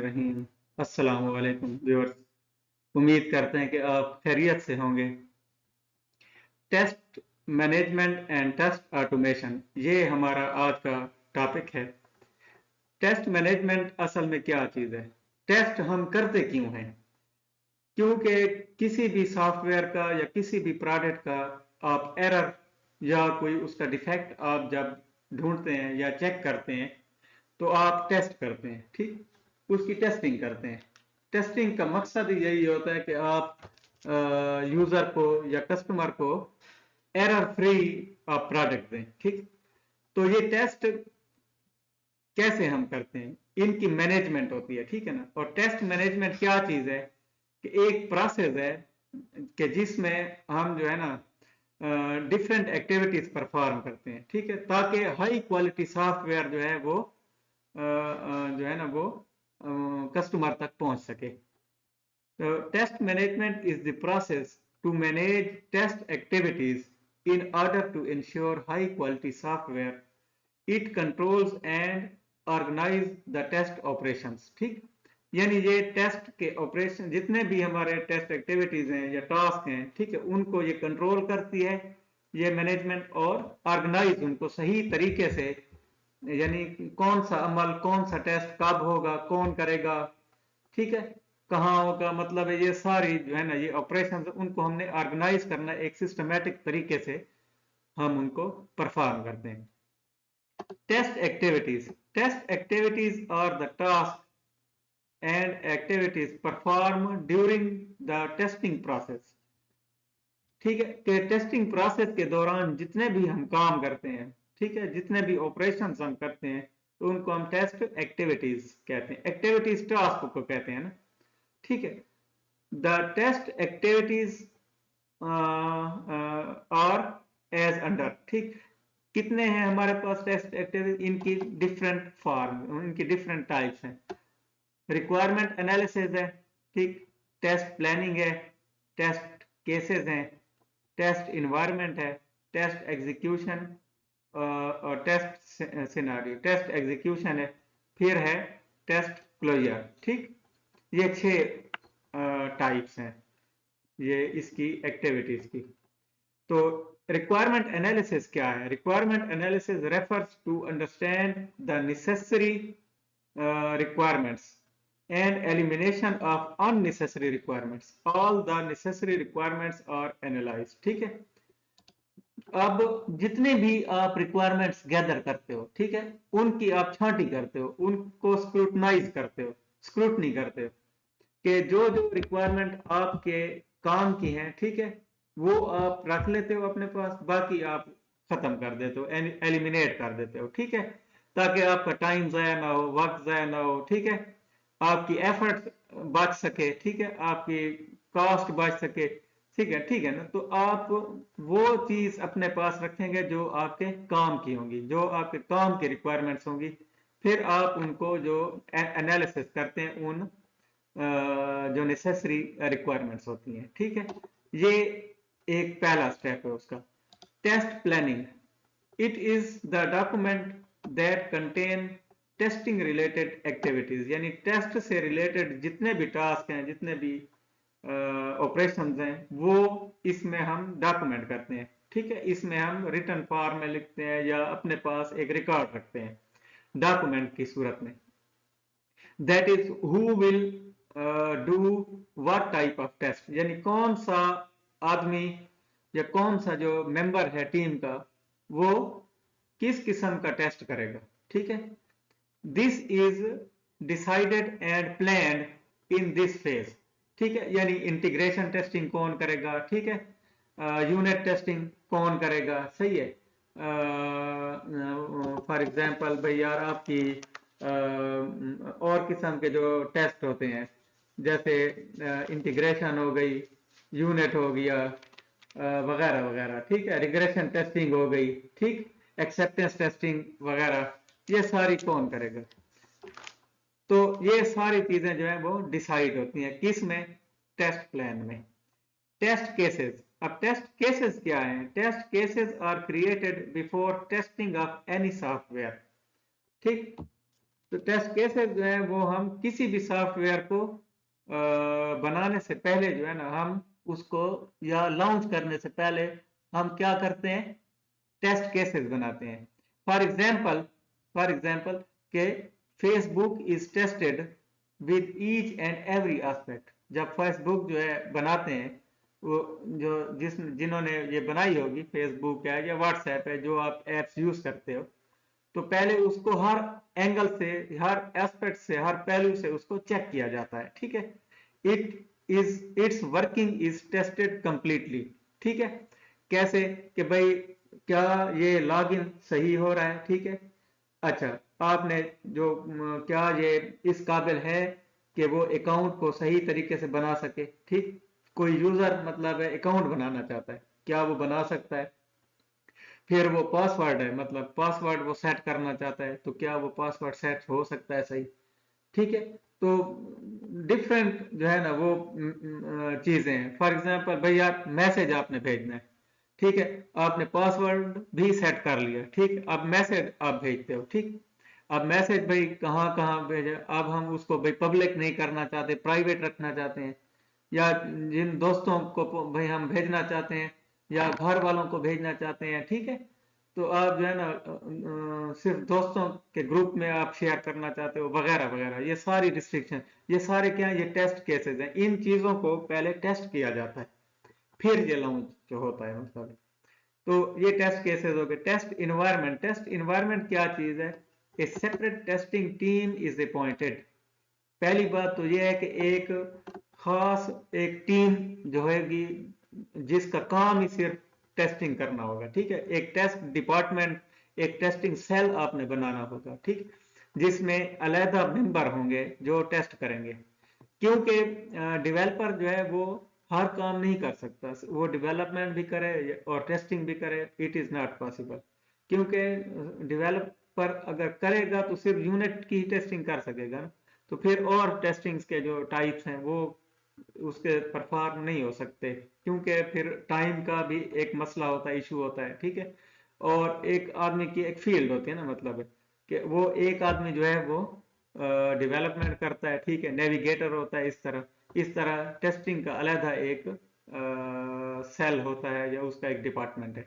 रहीम। अस्सलाम वालेकुम व्यूअर्स। उम्मीद करते हैं कि आप खैरियत से होंगे। Test management and test automation, ये हमारा आज का टॉपिक है। टेस्ट मैनेजमेंट असल में क्या चीज़ है? टेस्ट हम करते क्यों हैं? क्योंकि किसी भी सॉफ्टवेयर का या किसी भी प्रोडक्ट का आप एरर या कोई उसका डिफेक्ट आप जब ढूंढते हैं या चेक करते हैं तो आप टेस्ट करते हैं, ठीक, उसकी टेस्टिंग करते हैं। टेस्टिंग का मकसद ही यही होता है कि आप यूजर को या कस्टमर को एरर फ्री आप प्रोडक्ट दें, ठीक। तो ये टेस्ट कैसे हम करते हैं, इनकी मैनेजमेंट होती है, ठीक है ना। और टेस्ट मैनेजमेंट क्या चीज है कि एक प्रोसेस है कि जिसमें हम जो है ना डिफरेंट एक्टिविटीज परफॉर्म करते हैं, ठीक है, ताकि हाई क्वालिटी सॉफ्टवेयर जो है वो जो है ना वो कस्टमर तक पहुंच सके। तो test management is the process to manage test activities in order to ensure high quality software. It controls and organize the test operations, ठीक। यानी ये टेस्ट के ऑपरेशन जितने भी हमारे टेस्ट एक्टिविटीज हैं या टास्क हैं, ठीक है, उनको ये कंट्रोल करती है ये मैनेजमेंट, और ऑर्गेनाइज उनको सही तरीके से, यानी कौन सा अमल, कौन सा टेस्ट कब होगा, कौन करेगा, ठीक है, कहाँ होगा, मतलब ये सारी जो है ना ये ऑपरेशन उनको हमने ऑर्गेनाइज करना एक सिस्टमेटिक तरीके से हम उनको परफॉर्म करते हैं। Test activities are the task and activities perform during the testing process, ठीक है, कि टेस्टिंग प्रोसेस के दौरान जितने भी हम काम करते हैं, ठीक है, जितने भी ऑपरेशन हम करते हैं तो उनको हम टेस्ट एक्टिविटीज कहते हैं। एक्टिविटीज टास्क को कहते हैं ना, ठीक है। The test activities are as under, ठीक। कितने हैं हमारे पास टेस्ट एक्टिविटीज? इनकी डिफरेंट फॉर्म, इनकी डिफरेंट टाइप्स हैं। रिक्वायरमेंट एनालिसिस है, ठीक, टेस्ट प्लानिंग है, टेस्ट केसेस हैं, टेस्ट इन्वायरमेंट है, टेस्ट एग्जीक्यूशन और टेस्ट सिनारियो, टेस्ट एग्जीक्यूशन है, फिर है टेस्ट क्लोजर, ठीक। ये 6 टाइप्स हैं ये इसकी एक्टिविटीज की। तो रिक्वायरमेंट एनालिसिस क्या है? Requirement analysis refers to understand the necessary requirements and elimination of unnecessary requirements. All the necessary requirements are analyzed, ठीक है। अब जितने भी आप रिक्वायरमेंट्स गैदर करते हो, ठीक है, उनकी आप छांटी करते हो, उनको स्क्रूटनाइज करते हो, स्क्रूटनी करते हो कि जो जो रिक्वायरमेंट आपके काम की हैं, ठीक है, वो आप रख लेते हो अपने पास, बाकी आप खत्म कर देते हो, एलिमिनेट कर देते हो, ठीक है, ताकि आपका टाइम जाया ना हो, वक्त जाया ना हो, ठीक है, आपकी एफर्ट बच सके, ठीक है, आपकी कॉस्ट बच सके, ठीक है ना। तो आप वो चीज अपने पास रखेंगे जो आपके काम की होंगी, जो आपके काम की रिक्वायरमेंट्स होंगी, फिर आप उनको जो एनालिसिस करते हैं उन जो नेसेसरी रिक्वायरमेंट्स होती हैं, ठीक है। ये एक पहला स्टेप है उसका। Test planning, it is the document that contain testing related activities, यानी टेस्ट से रिलेटेड जितने भी टास्क हैं, जितने भी ऑपरेशन हैं, वो इसमें हम डॉक्यूमेंट करते हैं, ठीक है। इसमें हम रिटर्न फॉर्म में लिखते हैं या अपने पास एक रिकॉर्ड रखते हैं डॉक्यूमेंट की सूरत में। That is who will do what type of test, यानी कौन सा आदमी या कौन सा जो मेंबर है टीम का, वो किस किस्म का टेस्ट करेगा, ठीक है। This is decided and planned in this phase, ठीक है, यानी इंटीग्रेशन टेस्टिंग कौन करेगा, ठीक है, यूनिट टेस्टिंग कौन करेगा, सही है। फॉर एग्जांपल भाई यार आपकी और किस्म के जो टेस्ट होते हैं, जैसे इंटीग्रेशन हो गई, यूनिट हो गया, वगैरह वगैरह, ठीक है, रिग्रेशन टेस्टिंग हो गई, ठीक, एक्सेप्टेंस टेस्टिंग वगैरह, ये सारी कौन करेगा? तो ये सारी चीजें जो है वो डिसाइड होती हैं किस में? टेस्ट प्लान में। टेस्ट केसेस, अब टेस्ट केसेस क्या हैं? Test cases are created before testing of any software, ठीक। तो टेस्ट केसेस जो है वो हम किसी भी सॉफ्टवेयर को बनाने से पहले जो है ना हम उसको या लॉन्च करने से पहले हम क्या करते हैं, टेस्ट केसेस बनाते हैं। फॉर एग्जाम्पल के Facebook is tested with each and every aspect. जब फेसबुक जो है बनाते हैं, वो जो जिन्होंने ये बनाई होगी, फेसबुक है या व्हाट्सएप है, जो आप एप्स यूज करते हो, तो पहले उसको हर एंगल से, हर एस्पेक्ट से, हर पहलू से उसको चेक किया जाता है, ठीक है। It's working is tested completely, ठीक है। कैसे कि भाई क्या ये लॉगिन सही हो रहा है, ठीक है। अच्छा, आपने जो क्या ये इस काबिल है कि वो अकाउंट को सही तरीके से बना सके, ठीक। कोई यूजर मतलब है अकाउंट बनाना चाहता है, क्या वो बना सकता है। फिर वो पासवर्ड है, मतलब पासवर्ड वो सेट करना चाहता है, तो क्या वो पासवर्ड सेट हो सकता है सही, ठीक है। तो डिफरेंट जो है ना वो चीजें हैं। फॉर एग्जांपल भैया मैसेज आपने भेजना है, ठीक है, आपने पासवर्ड भी सेट कर लिया, ठीक। अब मैसेज आप भेजते हो, ठीक। अब मैसेज भाई कहाँ कहाँ भेजे, अब हम उसको भाई पब्लिक नहीं करना चाहते, प्राइवेट रखना चाहते हैं, या जिन दोस्तों को भाई हम भेजना चाहते हैं या घर वालों को भेजना चाहते हैं, ठीक है। तो आप जो है ना सिर्फ दोस्तों के ग्रुप में आप शेयर करना चाहते हो, वगैरह वगैरह, ये सारी रिस्ट्रिक्शन, ये सारे क्या है, ये टेस्ट केसेस हैं। इन चीजों को पहले टेस्ट किया जाता है, फिर ये लॉन्च जो होता है, मतलब। तो ये टेस्ट केसेस हो गए। टेस्ट इन्वायरमेंट क्या चीज है, ए separate testing team is appointed. पहली बात तो ये है कि एक खास एक टीम जो हैगी, जिसका काम ही सिर्फ टेस्टिंग करना होगा, ठीक है। एक टेस्ट डिपार्टमेंट, एक टेस्टिंग सेल आपने बनाना होगा, ठीक, जिसमें अलहदा मेंबर होंगे जो टेस्ट करेंगे। क्योंकि डेवलपर जो है वो हर काम नहीं कर सकता, वो डेवलपमेंट भी करे और टेस्टिंग भी करे, इट इज नॉट पॉसिबल। क्योंकि डेवलपर अगर करेगा तो सिर्फ यूनिट की ही टेस्टिंग कर सकेगा ना, तो फिर और टेस्टिंग्स के जो टाइप्स हैं वो उसके परफॉर्म नहीं हो सकते, क्योंकि फिर टाइम का भी एक मसला होता है, इशू होता है, ठीक है। और एक आदमी की एक फील्ड होती है ना, मतलब कि वो एक आदमी जो है वो डेवलपमेंट करता है, ठीक है, नेविगेटर होता है, इस तरह टेस्टिंग का अलहदा एक सेल होता है या उसका एक डिपार्टमेंट है।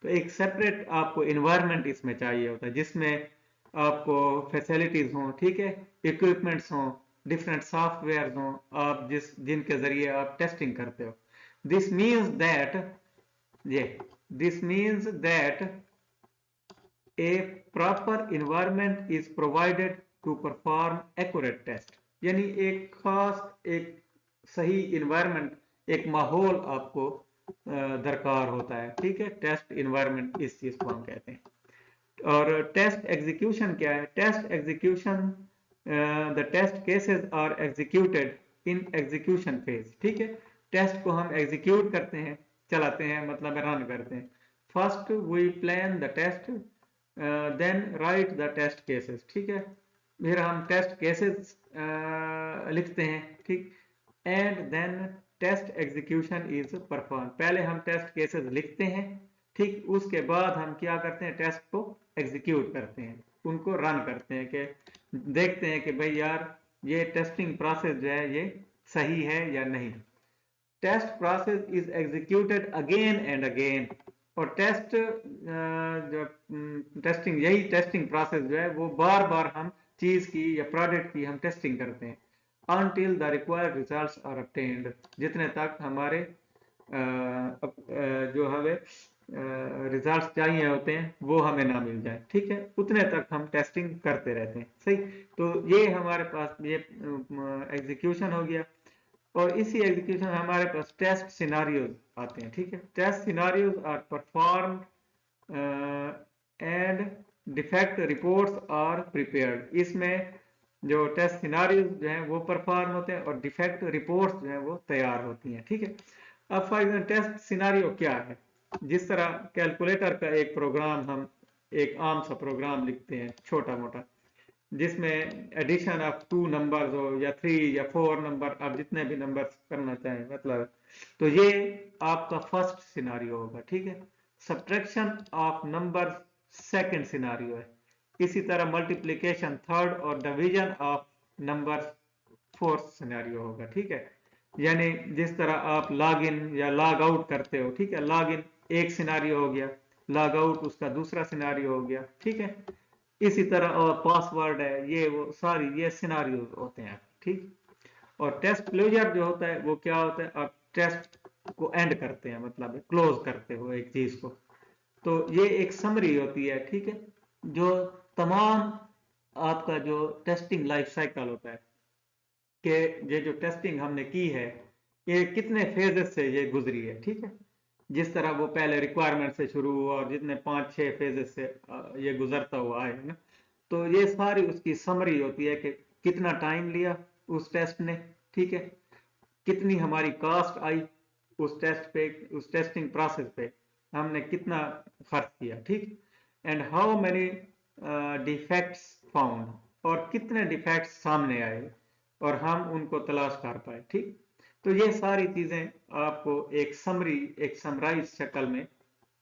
तो एक सेपरेट आपको इन्वायरमेंट इसमें चाहिए होता है, जिसमें आपको फैसिलिटीज हों, ठीक है, इक्विपमेंट्स हों, डिफरेंट सॉफ्टवेयर हों, आप जिनके जरिए आप टेस्टिंग करते हो। दिस मीन्स दैट ये this means that a proper environment is provided to perform accurate test। यानी एक खास एक सही environment, एक माहौल आपको दरकार होता है, ठीक है। टेस्ट environment इस चीज को हम कहते हैं। और टेस्ट एग्जीक्यूशन क्या है, test execution, the test cases are executed in execution phase, ठीक है। टेस्ट को हम एग्जीक्यूट करते हैं, चलाते हैं, मतलब रन करते हैं। First we plan the test, then write the test cases, ठीक है। फिर हम टेस्ट केसेस लिखते हैं, ठीक। And then test execution is perform. पहले हम टेस्ट केसेस लिखते हैं, ठीक, उसके बाद हम क्या करते हैं, टेस्ट को एग्जीक्यूट करते हैं, उनको रन करते हैं, कि देखते हैं कि भाई यार ये टेस्टिंग प्रोसेस जो है ये सही है या नहीं। Test process is executed again and again. और जो टेस्टिंग, यही टेस्टिंग प्रोसेस जो है वो बार बार हम चीज की या प्रोडक्ट की हम टेस्टिंग करते हैं, until the required results are obtained, जितने तक हमारे जो हमें रिजल्ट्स चाहिए होते हैं वो हमें ना मिल जाए, ठीक है, उतने तक हम टेस्टिंग करते रहते हैं, सही। तो ये हमारे पास ये एग्जीक्यूशन हो गया। और इसी एग्जीक्यूशन में हमारे पास टेस्ट सिनारियोज आते हैं, ठीक है। Test scenarios are perform and defect reports are prepared. इसमें जो टेस्ट सिनारियोज जो हैं वो परफॉर्म होते हैं और डिफेक्ट रिपोर्ट्स जो हैं वो तैयार होती हैं, ठीक है। अब फॉर एग्जाम्पल टेस्ट सिनारियो क्या है, जिस तरह कैलकुलेटर का एक प्रोग्राम, हम एक आम सा प्रोग्राम लिखते हैं छोटा मोटा, जिसमें एडिशन ऑफ 2 नंबर्स हो या 3 या 4 नंबर, आप जितने भी नंबर्स करना चाहें, मतलब। तो ये आपका फर्स्ट सिनारियो होगा, ठीक है। Subtraction of number second scenario है। इसी तरह मल्टीप्लिकेशन थर्ड और division of number fourth scenario होगा, ठीक है। यानी जिस तरह आप लॉग इन या लॉग आउट करते हो, ठीक है, लॉग इन एक सिनेरियो हो गया, लॉग आउट उसका दूसरा सिनेरियो हो गया, ठीक है। इसी तरह और पासवर्ड है, ये वो सारी ये सिनेरियो होते हैं, ठीक। और टेस्ट क्लोजर जो होता है वो क्या होता है, आप टेस्ट को एंड करते हैं, मतलब क्लोज करते हो एक चीज को। तो ये एक समरी होती है, ठीक है, जो तमाम आपका जो टेस्टिंग लाइफ साइकिल होता है कि ये जो टेस्टिंग हमने की है ये कितने फेजेस से ये गुजरी है, ठीक है। जिस तरह वो पहले रिक्वायरमेंट से शुरू हुआ और जितने 5-6 फेजेस से ये गुजरता हुआ है ना, तो ये सारी उसकी समरी होती है कि कितना टाइम लिया उस टेस्ट ने, ठीक है, कितनी हमारी कॉस्ट आई उस टेस्ट पे, उस टेस्टिंग प्रोसेस पे हमने कितना खर्च किया, ठीक। And how many defects found, और कितने डिफेक्ट्स सामने आए और हम उनको तलाश कर पाए, ठीक। तो ये सारी चीजें आपको एक समरी, एक समराइज शक्ल में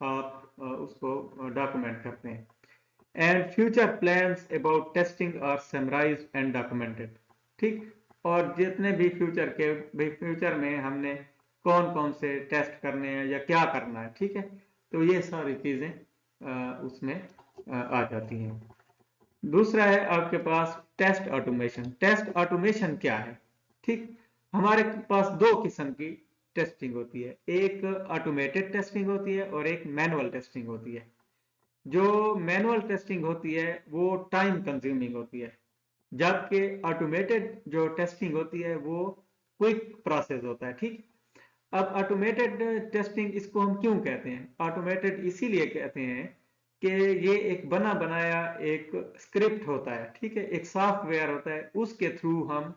आप उसको डॉक्यूमेंट करते हैं। And future plans about testing are summarised and documented, ठीक। और जितने भी फ्यूचर में हमने कौन कौन से टेस्ट करने हैं या क्या करना है, ठीक है, तो ये सारी चीजें उसमें आ जाती हैं। दूसरा है आपके पास टेस्ट ऑटोमेशन। टेस्ट ऑटोमेशन क्या है, ठीक। हमारे पास दो किस्म की टेस्टिंग होती है, एक ऑटोमेटेड टेस्टिंग होती है और एक मैनुअल टेस्टिंग होती है। जो मैनुअल टेस्टिंग होती है वो टाइम कंज्यूमिंग होती है, जबकि ऑटोमेटेड जो टेस्टिंग होती है वो क्विक प्रोसेस होता है, ठीक। अब ऑटोमेटेड टेस्टिंग इसको हम क्यों कहते हैं, ऑटोमेटेड इसीलिए कहते हैं कि ये एक बना बनाया एक स्क्रिप्ट होता है, ठीक है, एक सॉफ्टवेयर होता है, उसके थ्रू हम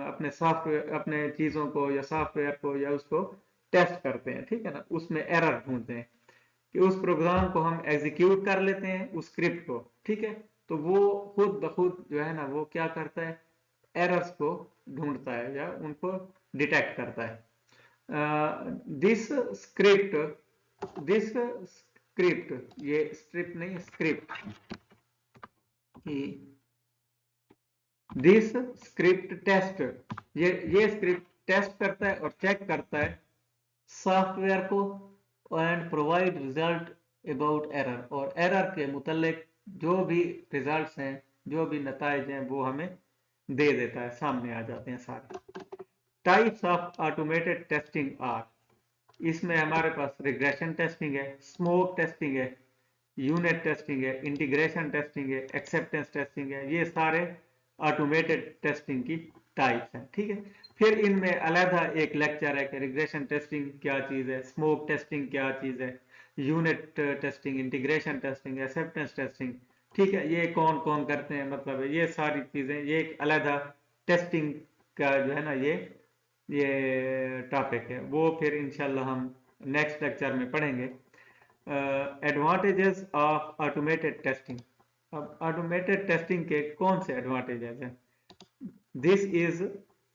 अपने सॉफ्टवेयर, अपने चीज़ों को या सॉफ्टवेयर को या उसको टेस्ट करते हैं, ठीक है ना, उसमें एरर ढूंढते हैं कि उस प्रोग्राम को हम एग्जीक्यूट कर लेते हैं, उस स्क्रिप्ट को, ठीक है। तो वो खुद ब खुद जो है ना वो क्या करता है, एरर्स को ढूंढता है या उनको डिटेक्ट करता है। दिस स्क्रिप्ट ये स्क्रिप्ट नहीं, स्क्रिप्ट, दिस स्क्रिप्ट टेस्ट, ये स्क्रिप्ट टेस्ट करता है और चेक करता है सॉफ्टवेयर को and provide result about error, और एरर के मुतल्लिक जो भी रिजल्ट्स हैं, जो भी नताइज हैं वो हमें दे देता है, सामने आ जाते हैं सारे। Types of automated testing are, इसमें हमारे पास रिग्रेशन टेस्टिंग है, स्मोक टेस्टिंग है, यूनिट टेस्टिंग है, इंटीग्रेशन टेस्टिंग है, एक्सेप्टेंस टेस्टिंग है, ये सारे ऑटोमेटेड टेस्टिंग की टाइप्स हैं, ठीक है। फिर इनमें अलहदा एक लेक्चर है कि रिग्रेशन टेस्टिंग क्या चीज़ है, स्मोक टेस्टिंग क्या चीज़ है, unit testing, integration testing, acceptance testing, ठीक है, ये कौन कौन करते हैं, मतलब ये सारी चीज़ें, ये एक अलहदा टेस्टिंग का जो है ना ये टॉपिक है, वो फिर इंशाल्लाह हम नेक्स्ट लेक्चर में पढ़ेंगे। एडवांटेजेस ऑफ ऑटोमेटेड टेस्टिंग, अब ऑटोमेटेड टेस्टिंग के कौन से एडवांटेजेस हैं। This is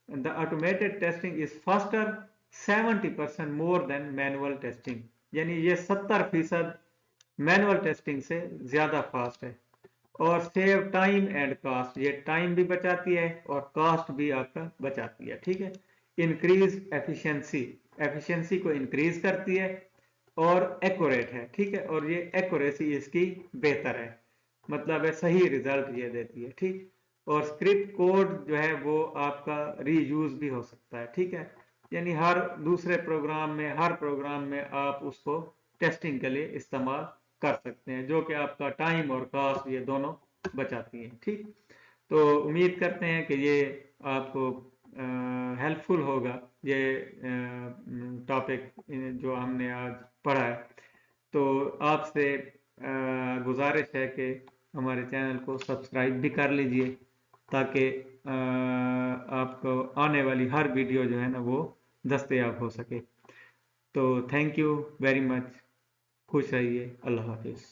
the automated testing is faster 70% more than manual testing, यानी ये 70% मैनुअल टेस्टिंग से ज्यादा फास्ट है। और सेव टाइम एंड कास्ट, ये टाइम भी बचाती है और कास्ट भी आपका बचाती है, ठीक है। इंक्रीज एफिशिएंसी, एफिशिएंसी को इंक्रीज करती है और एक्यूरेट है, ठीक है, और ये एक्यूरेसी इसकी बेहतर है, मतलब है सही रिजल्ट ये देती है, ठीक। और स्क्रिप्ट कोड जो है वो आपका रीयूज भी हो सकता है, ठीक है, यानी हर दूसरे प्रोग्राम में, हर प्रोग्राम में आप उसको टेस्टिंग के लिए इस्तेमाल कर सकते हैं, जो कि आपका टाइम और कॉस्ट ये दोनों बचाती है, ठीक। तो उम्मीद करते हैं कि ये आपको हेल्पफुल होगा, ये टॉपिक जो हमने आज पढ़ा है। तो आपसे गुजारिश है कि हमारे चैनल को सब्सक्राइब भी कर लीजिए, ताकि आपको आने वाली हर वीडियो जो है ना वो दस्तयाब हो सके। तो थैंक यू वेरी मच, खुश रहिए, अल्लाह हाफिज़।